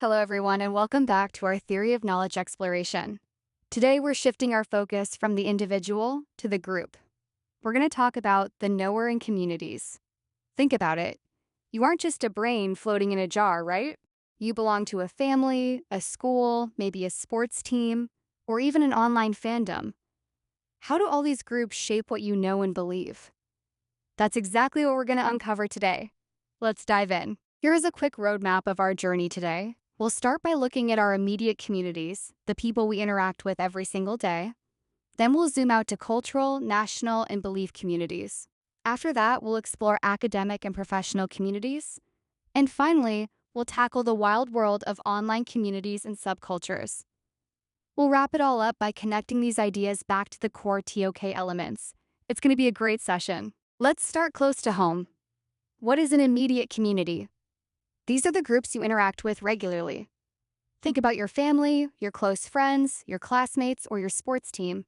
Hello, everyone, and welcome back to our Theory of Knowledge exploration. Today, we're shifting our focus from the individual to the group. We're going to talk about the knower in communities. Think about it. You aren't just a brain floating in a jar, right? You belong to a family, a school, maybe a sports team, or even an online fandom. How do all these groups shape what you know and believe? That's exactly what we're going to uncover today. Let's dive in. Here is a quick roadmap of our journey today. We'll start by looking at our immediate communities, the people we interact with every single day. Then we'll zoom out to cultural, national, and belief communities. After that, we'll explore academic and professional communities. And finally, we'll tackle the wild world of online communities and subcultures. We'll wrap it all up by connecting these ideas back to the core TOK elements. It's going to be a great session. Let's start close to home. What is an immediate community? These are the groups you interact with regularly. Think about your family, your close friends, your classmates, or your sports team.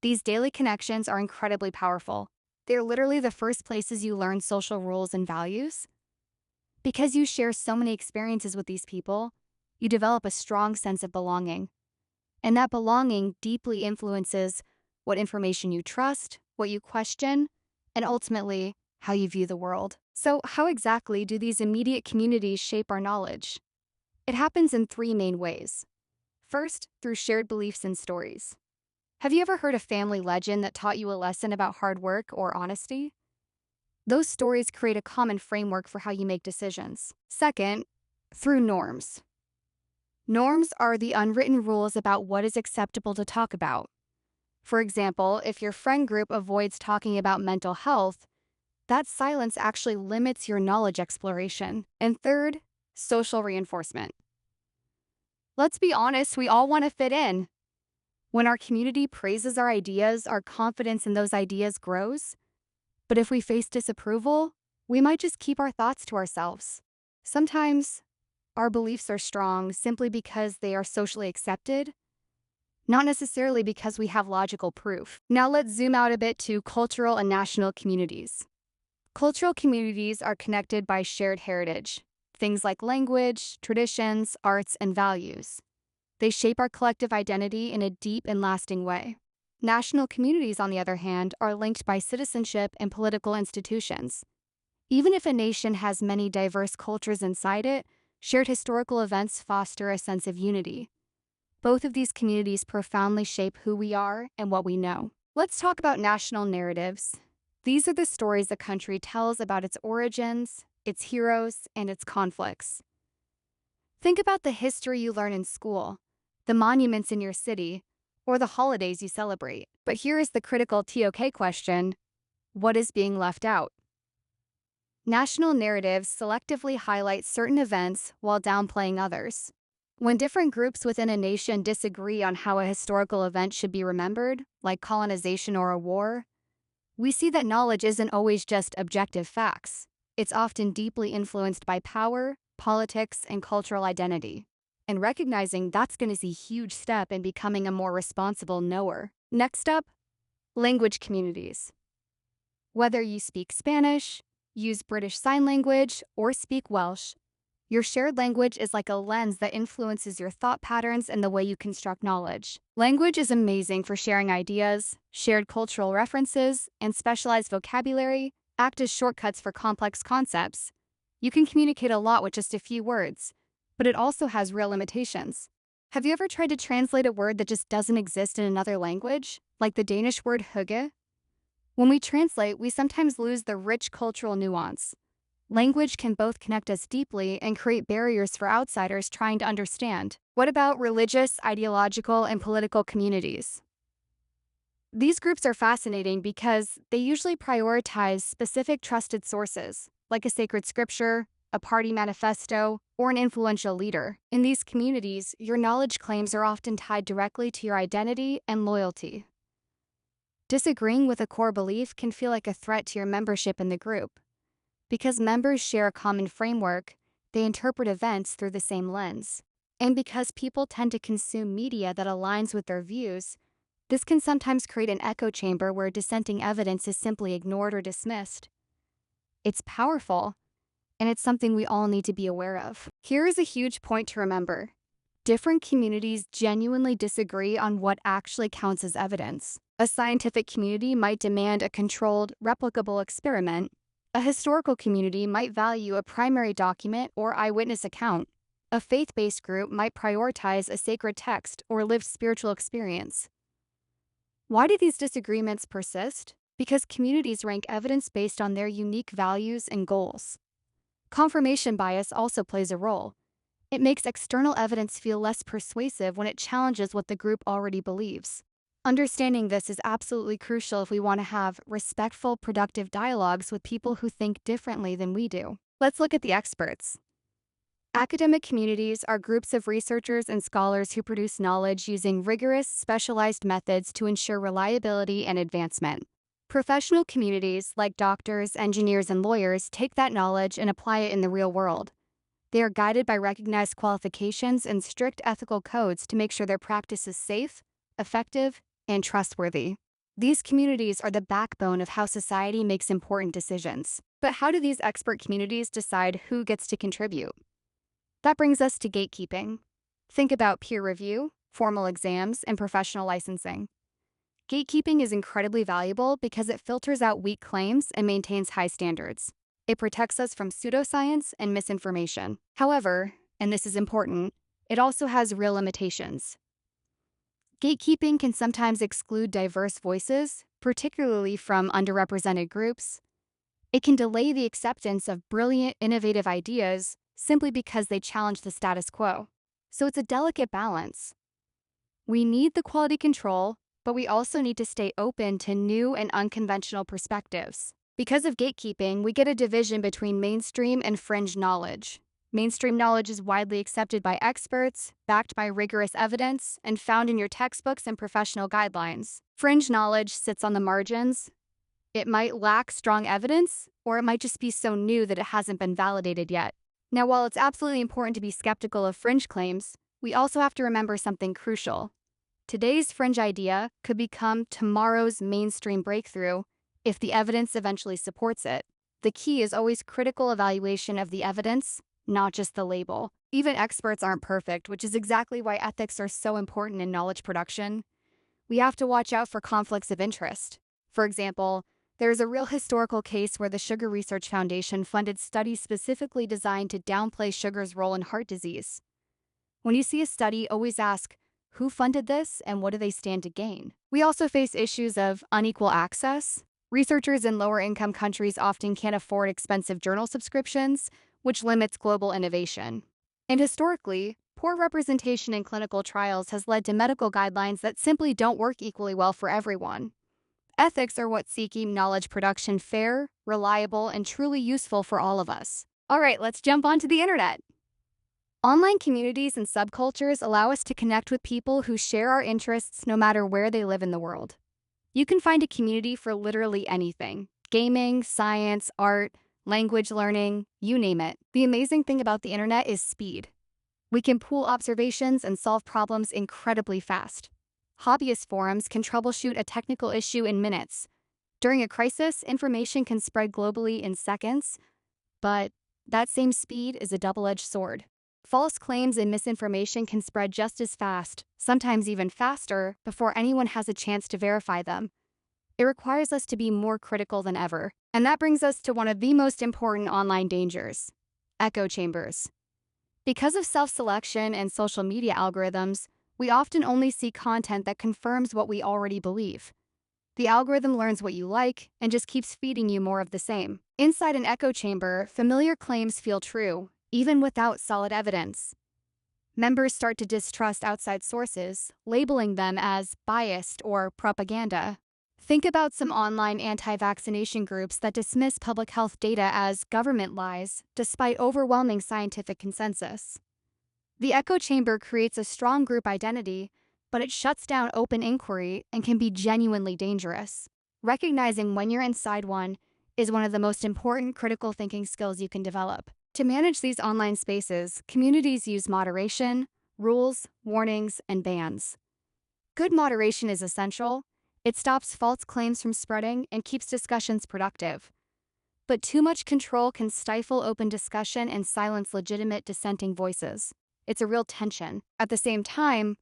These daily connections are incredibly powerful. They're literally the first places you learn social rules and values. Because you share so many experiences with these people, you develop a strong sense of belonging. And that belonging deeply influences what information you trust, what you question, and ultimately, how you view the world. So, how exactly do these immediate communities shape our knowledge? It happens in three main ways. First, through shared beliefs and stories. Have you ever heard a family legend that taught you a lesson about hard work or honesty? Those stories create a common framework for how you make decisions. Second, through norms. Norms are the unwritten rules about what is acceptable to talk about. For example, if your friend group avoids talking about mental health, that silence actually limits your knowledge exploration. And third, social reinforcement. Let's be honest, we all want to fit in. When our community praises our ideas, our confidence in those ideas grows. But if we face disapproval, we might just keep our thoughts to ourselves. Sometimes, our beliefs are strong simply because they are socially accepted, not necessarily because we have logical proof. Now let's zoom out a bit to cultural and national communities. Cultural communities are connected by shared heritage, things like language, traditions, arts, and values. They shape our collective identity in a deep and lasting way. National communities, on the other hand, are linked by citizenship and political institutions. Even if a nation has many diverse cultures inside it, shared historical events foster a sense of unity. Both of these communities profoundly shape who we are and what we know. Let's talk about national narratives. These are the stories a country tells about its origins, its heroes, and its conflicts. Think about the history you learn in school, the monuments in your city, or the holidays you celebrate. But here is the critical TOK question: what is being left out? National narratives selectively highlight certain events while downplaying others. When different groups within a nation disagree on how a historical event should be remembered, like colonization or a war, we see that knowledge isn't always just objective facts. It's often deeply influenced by power, politics, and cultural identity. And recognizing that's going to be a huge step in becoming a more responsible knower. Next up, language communities. Whether you speak Spanish, use British Sign Language, or speak Welsh, your shared language is like a lens that influences your thought patterns and the way you construct knowledge. Language is amazing for sharing ideas, shared cultural references, and specialized vocabulary act as shortcuts for complex concepts. You can communicate a lot with just a few words, but it also has real limitations. Have you ever tried to translate a word that just doesn't exist in another language, like the Danish word hygge? When we translate, we sometimes lose the rich cultural nuance. Language can both connect us deeply and create barriers for outsiders trying to understand. What about religious, ideological, and political communities? These groups are fascinating because they usually prioritize specific trusted sources, like a sacred scripture, a party manifesto, or an influential leader. In these communities, your knowledge claims are often tied directly to your identity and loyalty. Disagreeing with a core belief can feel like a threat to your membership in the group. Because members share a common framework, they interpret events through the same lens. And because people tend to consume media that aligns with their views, this can sometimes create an echo chamber where dissenting evidence is simply ignored or dismissed. It's powerful, and it's something we all need to be aware of. Here is a huge point to remember. Different communities genuinely disagree on what actually counts as evidence. A scientific community might demand a controlled, replicable experiment. A historical community might value a primary document or eyewitness account. A faith-based group might prioritize a sacred text or lived spiritual experience. Why do these disagreements persist? Because communities rank evidence based on their unique values and goals. Confirmation bias also plays a role. It makes external evidence feel less persuasive when it challenges what the group already believes. Understanding this is absolutely crucial if we want to have respectful, productive dialogues with people who think differently than we do. Let's look at the experts. Academic communities are groups of researchers and scholars who produce knowledge using rigorous, specialized methods to ensure reliability and advancement. Professional communities, like doctors, engineers, and lawyers, take that knowledge and apply it in the real world. They are guided by recognized qualifications and strict ethical codes to make sure their practice is safe, effective, and trustworthy. These communities are the backbone of how society makes important decisions. But how do these expert communities decide who gets to contribute? That brings us to gatekeeping. Think about peer review, formal exams, and professional licensing. Gatekeeping is incredibly valuable because it filters out weak claims and maintains high standards. It protects us from pseudoscience and misinformation. However, and this is important, it also has real limitations. Gatekeeping can sometimes exclude diverse voices, particularly from underrepresented groups. It can delay the acceptance of brilliant, innovative ideas simply because they challenge the status quo. So it's a delicate balance. We need the quality control, but we also need to stay open to new and unconventional perspectives. Because of gatekeeping, we get a division between mainstream and fringe knowledge. Mainstream knowledge is widely accepted by experts, backed by rigorous evidence, and found in your textbooks and professional guidelines. Fringe knowledge sits on the margins. It might lack strong evidence, or it might just be so new that it hasn't been validated yet. Now, while it's absolutely important to be skeptical of fringe claims, we also have to remember something crucial. Today's fringe idea could become tomorrow's mainstream breakthrough if the evidence eventually supports it. The key is always critical evaluation of the evidence, not just the label. Even experts aren't perfect, which is exactly why ethics are so important in knowledge production. We have to watch out for conflicts of interest. For example, there is a real historical case where the Sugar Research Foundation funded studies specifically designed to downplay sugar's role in heart disease. When you see a study, always ask, who funded this and what do they stand to gain? We also face issues of unequal access. Researchers in lower-income countries often can't afford expensive journal subscriptions, which limits global innovation. And historically, poor representation in clinical trials has led to medical guidelines that simply don't work equally well for everyone. Ethics are what keep knowledge production fair, reliable, and truly useful for all of us. All right, let's jump onto the internet. Online communities and subcultures allow us to connect with people who share our interests no matter where they live in the world. You can find a community for literally anything: gaming, science, art, language learning, you name it. The amazing thing about the internet is speed. We can pool observations and solve problems incredibly fast. Hobbyist forums can troubleshoot a technical issue in minutes. During a crisis, information can spread globally in seconds, but that same speed is a double-edged sword. False claims and misinformation can spread just as fast, sometimes even faster, before anyone has a chance to verify them. It requires us to be more critical than ever. And that brings us to one of the most important online dangers: echo chambers. Because of self-selection and social media algorithms, we often only see content that confirms what we already believe. The algorithm learns what you like and just keeps feeding you more of the same. Inside an echo chamber, familiar claims feel true, even without solid evidence. Members start to distrust outside sources, labeling them as biased or propaganda. Think about some online anti-vaccination groups that dismiss public health data as government lies, despite overwhelming scientific consensus. The echo chamber creates a strong group identity, but it shuts down open inquiry and can be genuinely dangerous. Recognizing when you're inside one is one of the most important critical thinking skills you can develop. To manage these online spaces, communities use moderation, rules, warnings, and bans. Good moderation is essential. It stops false claims from spreading and keeps discussions productive. But too much control can stifle open discussion and silence legitimate dissenting voices. It's a real tension. At the same time,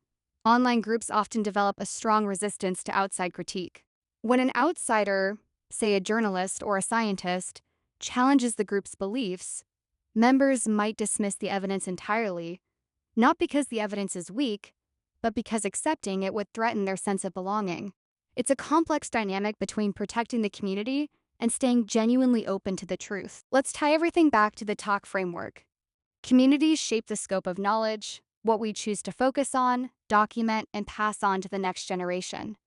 online groups often develop a strong resistance to outside critique. When an outsider, say a journalist or a scientist, challenges the group's beliefs, members might dismiss the evidence entirely, not because the evidence is weak, but because accepting it would threaten their sense of belonging. It's a complex dynamic between protecting the community and staying genuinely open to the truth. Let's tie everything back to the TOK framework. Communities shape the scope of knowledge, what we choose to focus on, document, and pass on to the next generation.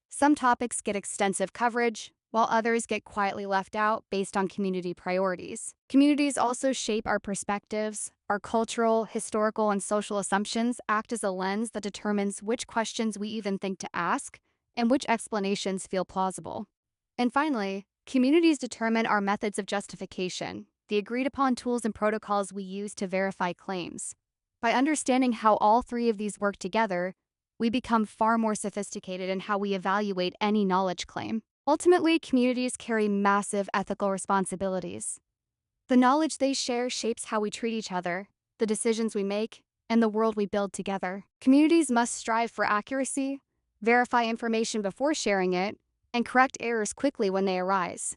Some topics get extensive coverage, while others get quietly left out based on community priorities. Communities also shape our perspectives. Our cultural, historical, and social assumptions act as a lens that determines which questions we even think to ask and which explanations feel plausible. And finally, communities determine our methods of justification, the agreed-upon tools and protocols we use to verify claims. By understanding how all three of these work together, we become far more sophisticated in how we evaluate any knowledge claim. Ultimately, communities carry massive ethical responsibilities. The knowledge they share shapes how we treat each other, the decisions we make, and the world we build together. Communities must strive for accuracy, verify information before sharing it, and correct errors quickly when they arise.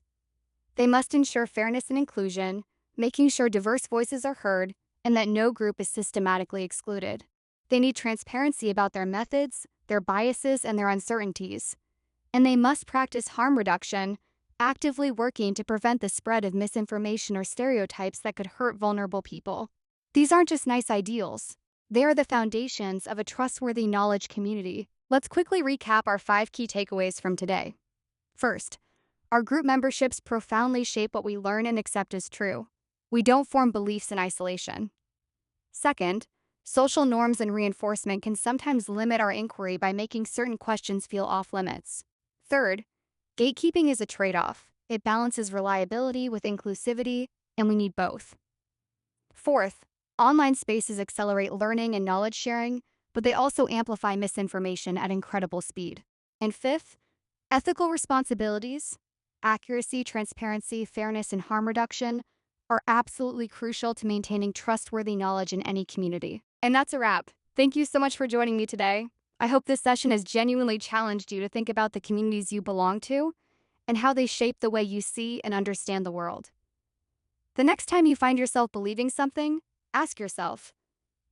They must ensure fairness and inclusion, making sure diverse voices are heard and that no group is systematically excluded. They need transparency about their methods, their biases, and their uncertainties. And they must practice harm reduction, actively working to prevent the spread of misinformation or stereotypes that could hurt vulnerable people. These aren't just nice ideals. They are the foundations of a trustworthy knowledge community. Let's quickly recap our 5 key takeaways from today. First, our group memberships profoundly shape what we learn and accept as true. We don't form beliefs in isolation. Second, social norms and reinforcement can sometimes limit our inquiry by making certain questions feel off-limits. Third, gatekeeping is a trade-off. It balances reliability with inclusivity, and we need both. Fourth, online spaces accelerate learning and knowledge sharing, but they also amplify misinformation at incredible speed. And fifth, ethical responsibilities, accuracy, transparency, fairness, and harm reduction are absolutely crucial to maintaining trustworthy knowledge in any community. And that's a wrap. Thank you so much for joining me today. I hope this session has genuinely challenged you to think about the communities you belong to and how they shape the way you see and understand the world. The next time you find yourself believing something, ask yourself,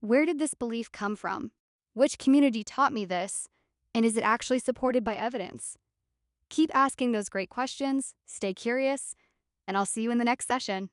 where did this belief come from? Which community taught me this? And is it actually supported by evidence? Keep asking those great questions, stay curious, and I'll see you in the next session.